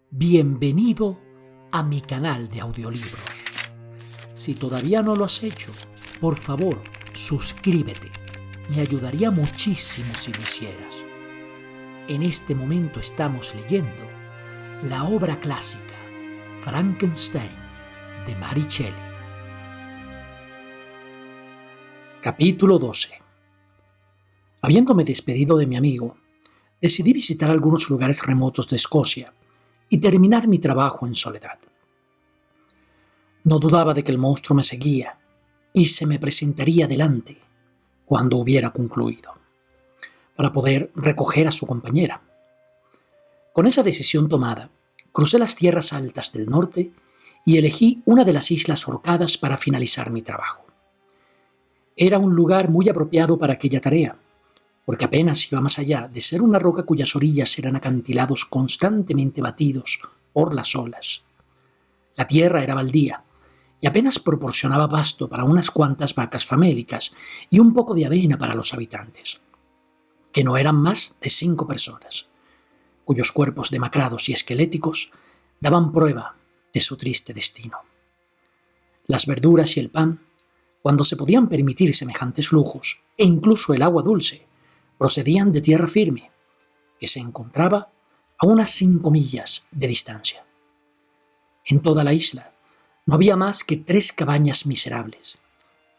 Bienvenido a mi canal de audiolibros. Si todavía no lo has hecho, por favor, suscríbete. Me ayudaría muchísimo si lo hicieras. En este momento estamos leyendo la obra clásica Frankenstein de Mary Shelley. Capítulo 12. Habiéndome despedido de mi amigo, decidí visitar algunos lugares remotos de Escocia y terminar mi trabajo en soledad. No dudaba de que el monstruo me seguía y se me presentaría delante cuando hubiera concluido, para poder recoger a su compañera. Con esa decisión tomada, crucé las tierras altas del norte y elegí una de las Islas Orcadas para finalizar mi trabajo. Era un lugar muy apropiado para aquella tarea, porque apenas iba más allá de ser una roca cuyas orillas eran acantilados constantemente batidos por las olas. La tierra era baldía y apenas proporcionaba pasto para unas cuantas vacas famélicas y un poco de avena para los habitantes, que no eran más de 5 personas, cuyos cuerpos demacrados y esqueléticos daban prueba de su triste destino. Las verduras y el pan, cuando se podían permitir semejantes lujos, e incluso el agua dulce, procedían de tierra firme, que se encontraba a unas 5 millas de distancia. En toda la isla no había más que 3 cabañas miserables,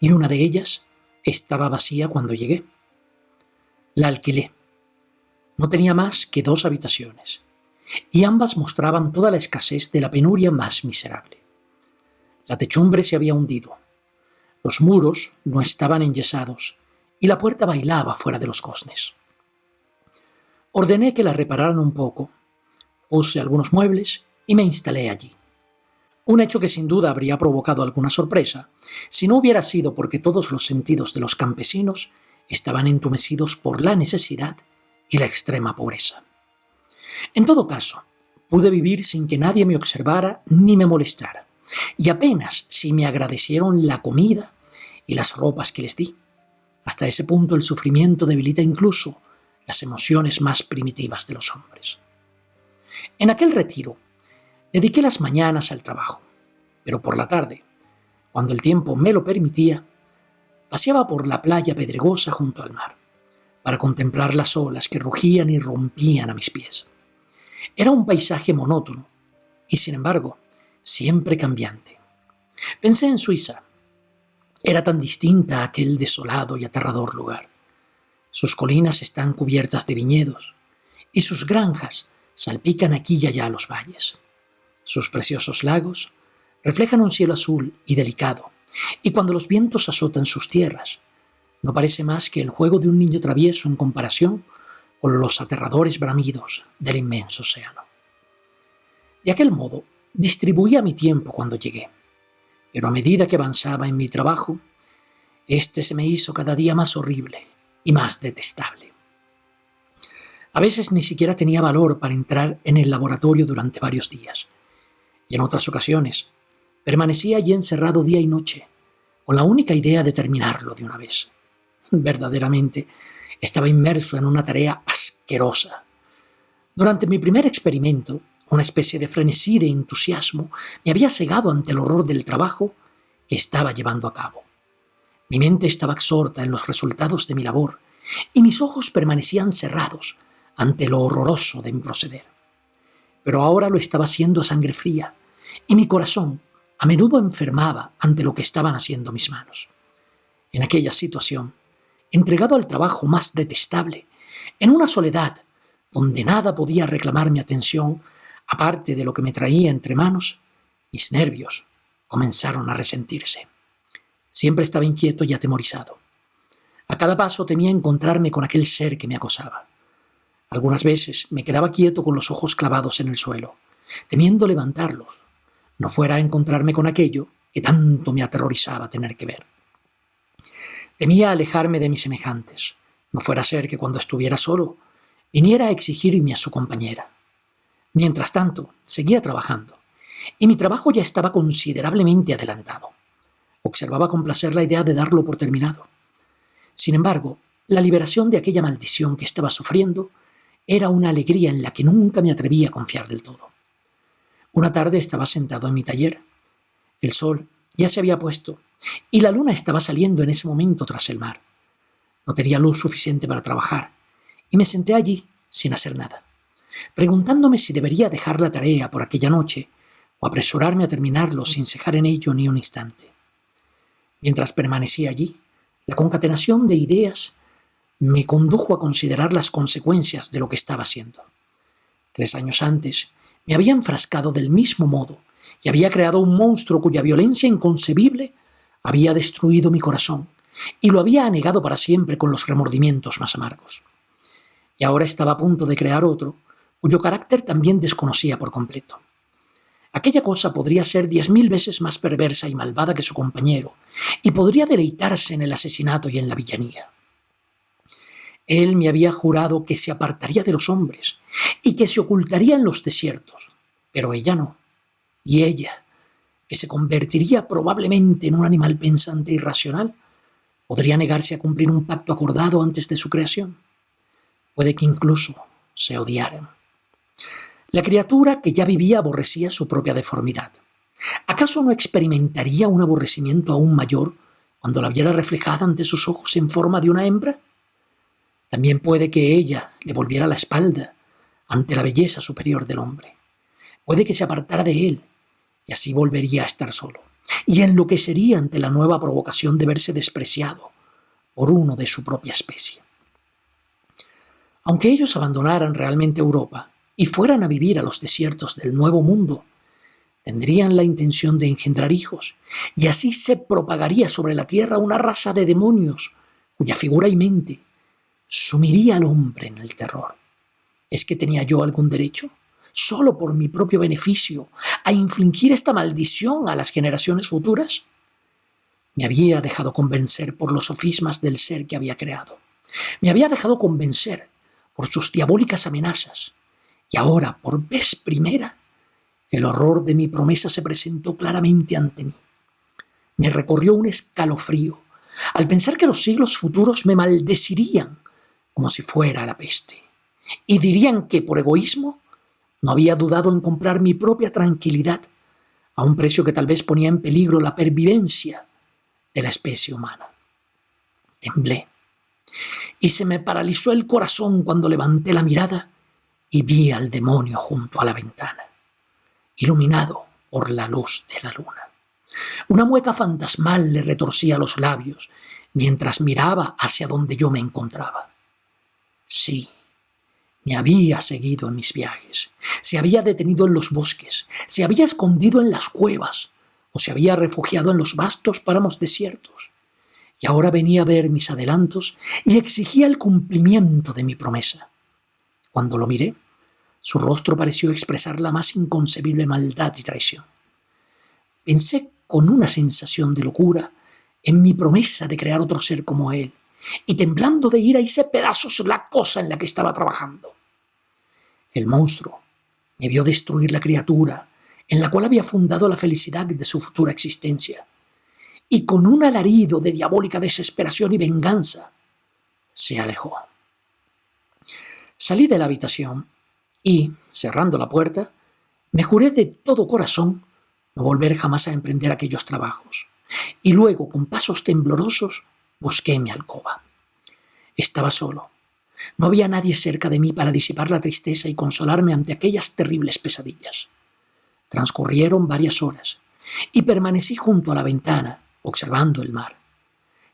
y una de ellas estaba vacía cuando llegué. La alquilé. No tenía más que 2 habitaciones, y ambas mostraban toda la escasez de la penuria más miserable. La techumbre se había hundido, los muros no estaban enyesados, y la puerta bailaba fuera de los goznes. Ordené que la repararan un poco, puse algunos muebles y me instalé allí. Un hecho que sin duda habría provocado alguna sorpresa si no hubiera sido porque todos los sentidos de los campesinos estaban entumecidos por la necesidad y la extrema pobreza. En todo caso, pude vivir sin que nadie me observara ni me molestara, y apenas si me agradecieron la comida y las ropas que les di. Hasta ese punto el sufrimiento debilita incluso las emociones más primitivas de los hombres. En aquel retiro, dediqué las mañanas al trabajo, pero por la tarde, cuando el tiempo me lo permitía, paseaba por la playa pedregosa junto al mar, para contemplar las olas que rugían y rompían a mis pies. Era un paisaje monótono y, sin embargo, siempre cambiante. Pensé en Suiza. Era tan distinta a aquel desolado y aterrador lugar. Sus colinas están cubiertas de viñedos y sus granjas salpican aquí y allá los valles. Sus preciosos lagos reflejan un cielo azul y delicado, y cuando los vientos azotan sus tierras, no parece más que el juego de un niño travieso en comparación con los aterradores bramidos del inmenso océano. De aquel modo, distribuía mi tiempo cuando llegué, pero a medida que avanzaba en mi trabajo, este se me hizo cada día más horrible y más detestable. A veces ni siquiera tenía valor para entrar en el laboratorio durante varios días, y en otras ocasiones permanecía allí encerrado día y noche, con la única idea de terminarlo de una vez. Verdaderamente estaba inmerso en una tarea asquerosa. Durante mi primer experimento, una especie de frenesí de entusiasmo me había cegado ante el horror del trabajo que estaba llevando a cabo. Mi mente estaba absorta en los resultados de mi labor y mis ojos permanecían cerrados ante lo horroroso de mi proceder. Pero ahora lo estaba haciendo a sangre fría y mi corazón a menudo enfermaba ante lo que estaban haciendo mis manos. En aquella situación, entregado al trabajo más detestable, en una soledad donde nada podía reclamar mi atención aparte de lo que me traía entre manos, mis nervios comenzaron a resentirse. Siempre estaba inquieto y atemorizado. A cada paso temía encontrarme con aquel ser que me acosaba. Algunas veces me quedaba quieto con los ojos clavados en el suelo, temiendo levantarlos, no fuera a encontrarme con aquello que tanto me aterrorizaba tener que ver. Temía alejarme de mis semejantes, no fuera a ser que cuando estuviera solo, viniera a exigirme a su compañera. Mientras tanto, seguía trabajando, y mi trabajo ya estaba considerablemente adelantado. Observaba con placer la idea de darlo por terminado. Sin embargo, la liberación de aquella maldición que estaba sufriendo era una alegría en la que nunca me atreví a confiar del todo. Una tarde estaba sentado en mi taller. El sol ya se había puesto y la luna estaba saliendo en ese momento tras el mar. No tenía luz suficiente para trabajar y me senté allí sin hacer nada, preguntándome si debería dejar la tarea por aquella noche o apresurarme a terminarlo sin cejar en ello ni un instante. Mientras permanecía allí, la concatenación de ideas me condujo a considerar las consecuencias de lo que estaba haciendo. 3 años antes me había enfrascado del mismo modo y había creado un monstruo cuya violencia inconcebible había destruido mi corazón y lo había anegado para siempre con los remordimientos más amargos. Y ahora estaba a punto de crear otro, cuyo carácter también desconocía por completo. Aquella cosa podría ser 10.000 veces más perversa y malvada que su compañero, y podría deleitarse en el asesinato y en la villanía. Él me había jurado que se apartaría de los hombres y que se ocultaría en los desiertos, pero ella no. Y ella, que se convertiría probablemente en un animal pensante y racional, podría negarse a cumplir un pacto acordado antes de su creación. Puede que incluso se odiaran. La criatura que ya vivía aborrecía su propia deformidad. ¿Acaso no experimentaría un aborrecimiento aún mayor cuando la viera reflejada ante sus ojos en forma de una hembra? También puede que ella le volviera la espalda ante la belleza superior del hombre. Puede que se apartara de él y así volvería a estar solo, y enloquecería ante la nueva provocación de verse despreciado por uno de su propia especie. Aunque ellos abandonaran realmente Europa y fueran a vivir a los desiertos del Nuevo Mundo, tendrían la intención de engendrar hijos, y así se propagaría sobre la tierra una raza de demonios cuya figura y mente sumiría al hombre en el terror. ¿Es que tenía yo algún derecho, solo por mi propio beneficio, a infligir esta maldición a las generaciones futuras? Me había dejado convencer por los sofismas del ser que había creado. Me había dejado convencer por sus diabólicas amenazas. Y ahora, por vez primera, el horror de mi promesa se presentó claramente ante mí. Me recorrió un escalofrío al pensar que los siglos futuros me maldecirían como si fuera la peste, y dirían que, por egoísmo, no había dudado en comprar mi propia tranquilidad a un precio que tal vez ponía en peligro la pervivencia de la especie humana. Temblé y se me paralizó el corazón cuando levanté la mirada y vi al demonio junto a la ventana, iluminado por la luz de la luna. Una mueca fantasmal le retorcía los labios mientras miraba hacia donde yo me encontraba. Sí, me había seguido en mis viajes, se había detenido en los bosques, se había escondido en las cuevas o se había refugiado en los vastos páramos desiertos. Y ahora venía a ver mis adelantos y exigía el cumplimiento de mi promesa. Cuando lo miré, su rostro pareció expresar la más inconcebible maldad y traición. Pensé con una sensación de locura en mi promesa de crear otro ser como él, y temblando de ira hice pedazos la cosa en la que estaba trabajando. El monstruo me vio destruir la criatura en la cual había fundado la felicidad de su futura existencia, y con un alarido de diabólica desesperación y venganza, se alejó. Salí de la habitación y, cerrando la puerta, me juré de todo corazón no volver jamás a emprender aquellos trabajos, y luego, con pasos temblorosos, busqué mi alcoba. Estaba solo. No había nadie cerca de mí para disipar la tristeza y consolarme ante aquellas terribles pesadillas. Transcurrieron varias horas y permanecí junto a la ventana, observando el mar.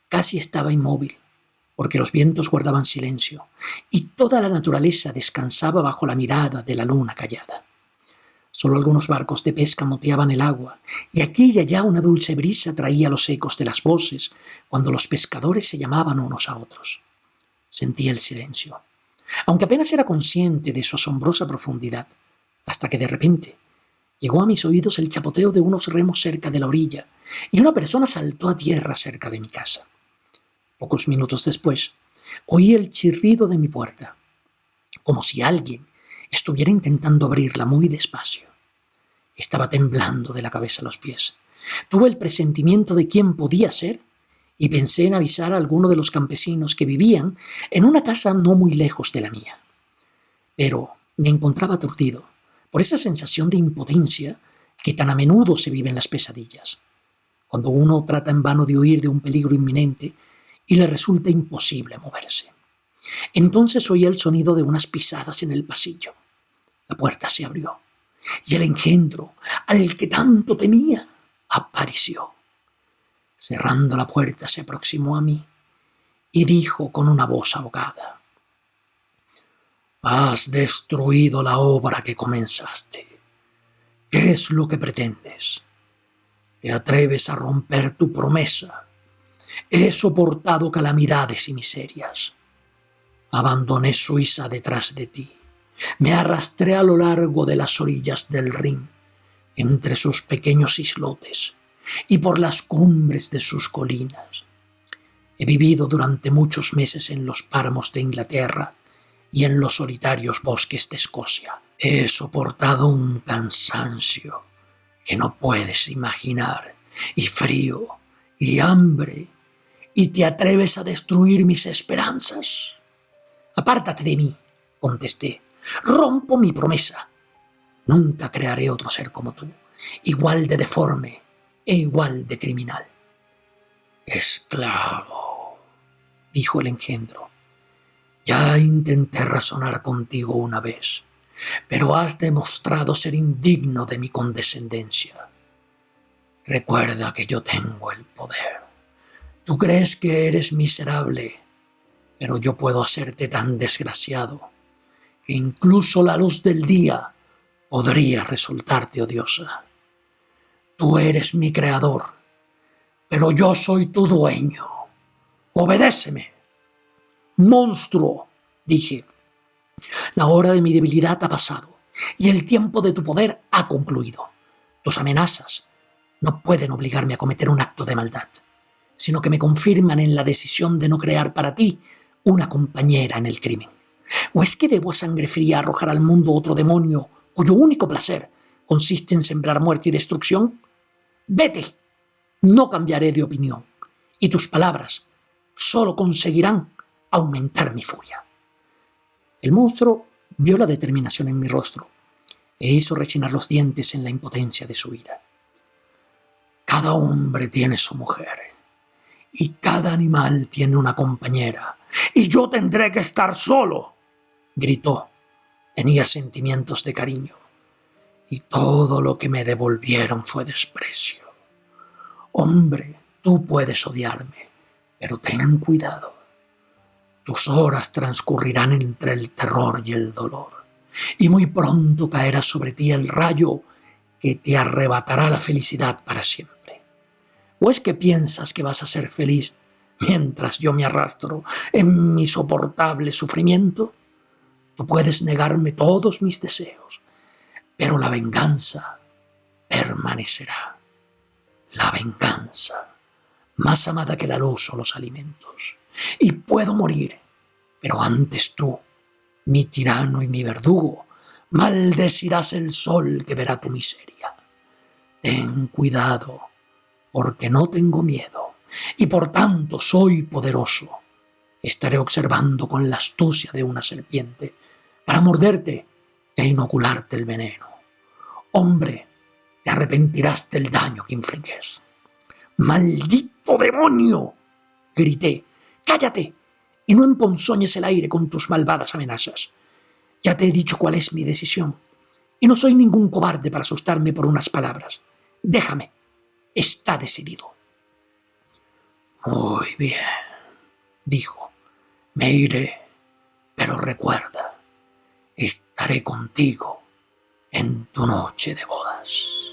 Casi estaba inmóvil, porque los vientos guardaban silencio y toda la naturaleza descansaba bajo la mirada de la luna callada. Solo algunos barcos de pesca moteaban el agua, y aquí y allá una dulce brisa traía los ecos de las voces cuando los pescadores se llamaban unos a otros. Sentí el silencio, aunque apenas era consciente de su asombrosa profundidad, hasta que de repente llegó a mis oídos el chapoteo de unos remos cerca de la orilla, y una persona saltó a tierra cerca de mi casa. Pocos minutos después, oí el chirrido de mi puerta, como si alguien estuviera intentando abrirla muy despacio. Estaba temblando de la cabeza a los pies. Tuve el presentimiento de quién podía ser y pensé en avisar a alguno de los campesinos que vivían en una casa no muy lejos de la mía. Pero me encontraba aturdido, por esa sensación de impotencia que tan a menudo se vive en las pesadillas, cuando uno trata en vano de huir de un peligro inminente y le resulta imposible moverse. Entonces oí el sonido de unas pisadas en el pasillo. La puerta se abrió y el engendro, al que tanto temía, apareció. Cerrando la puerta se aproximó a mí y dijo con una voz ahogada: «Has destruido la obra que comenzaste. ¿Qué es lo que pretendes? ¿Te atreves a romper tu promesa? He soportado calamidades y miserias. Abandoné Suiza detrás de ti. Me arrastré a lo largo de las orillas del Rin, entre sus pequeños islotes y por las cumbres de sus colinas. He vivido durante muchos meses en los páramos de Inglaterra y en los solitarios bosques de Escocia. He soportado un cansancio que no puedes imaginar, y frío, y hambre, y te atreves a destruir mis esperanzas». «Apártate de mí», contesté. «Rompo mi promesa. Nunca crearé otro ser como tú, igual de deforme e igual de criminal». «Esclavo», dijo el engendro, «ya intenté razonar contigo una vez, pero has demostrado ser indigno de mi condescendencia. Recuerda que yo tengo el poder. Tú crees que eres miserable, pero yo puedo hacerte tan desgraciado que incluso la luz del día podría resultarte odiosa. Tú eres mi creador, pero yo soy tu dueño. Obedéceme». «Monstruo», dije, «la hora de mi debilidad ha pasado y el tiempo de tu poder ha concluido. Tus amenazas no pueden obligarme a cometer un acto de maldad, sino que me confirman en la decisión de no crear para ti una compañera en el crimen. ¿O es que debo a sangre fría arrojar al mundo otro demonio cuyo único placer consiste en sembrar muerte y destrucción? Vete, no cambiaré de opinión, y tus palabras solo conseguirán aumentar mi furia». El monstruo vio la determinación en mi rostro e hizo rechinar los dientes en la impotencia de su ira. «Cada hombre tiene su mujer, y cada animal tiene una compañera, y yo tendré que estar solo», gritó. Tenía sentimientos de cariño, y todo lo que me devolvieron fue desprecio. «Hombre, tú puedes odiarme, pero ten cuidado. Tus horas transcurrirán entre el terror y el dolor, y muy pronto caerá sobre ti el rayo que te arrebatará la felicidad para siempre. ¿O es que piensas que vas a ser feliz mientras yo me arrastro en mi soportable sufrimiento? Tú puedes negarme todos mis deseos, pero la venganza permanecerá. La venganza, más amada que la luz o los alimentos. Y puedo morir, pero antes tú, mi tirano y mi verdugo, maldecirás el sol que verá tu miseria. Ten cuidado, porque no tengo miedo, y por tanto soy poderoso. Estaré observando con la astucia de una serpiente para morderte e inocularte el veneno. Hombre, te arrepentirás del daño que infliges». «¡Maldito demonio!», grité. «¡Cállate! Y no emponzoñes el aire con tus malvadas amenazas. Ya te he dicho cuál es mi decisión, y no soy ningún cobarde para asustarme por unas palabras. Déjame. Está decidido». «Muy bien», dijo. «Me iré, pero recuerda, estaré contigo en tu noche de bodas».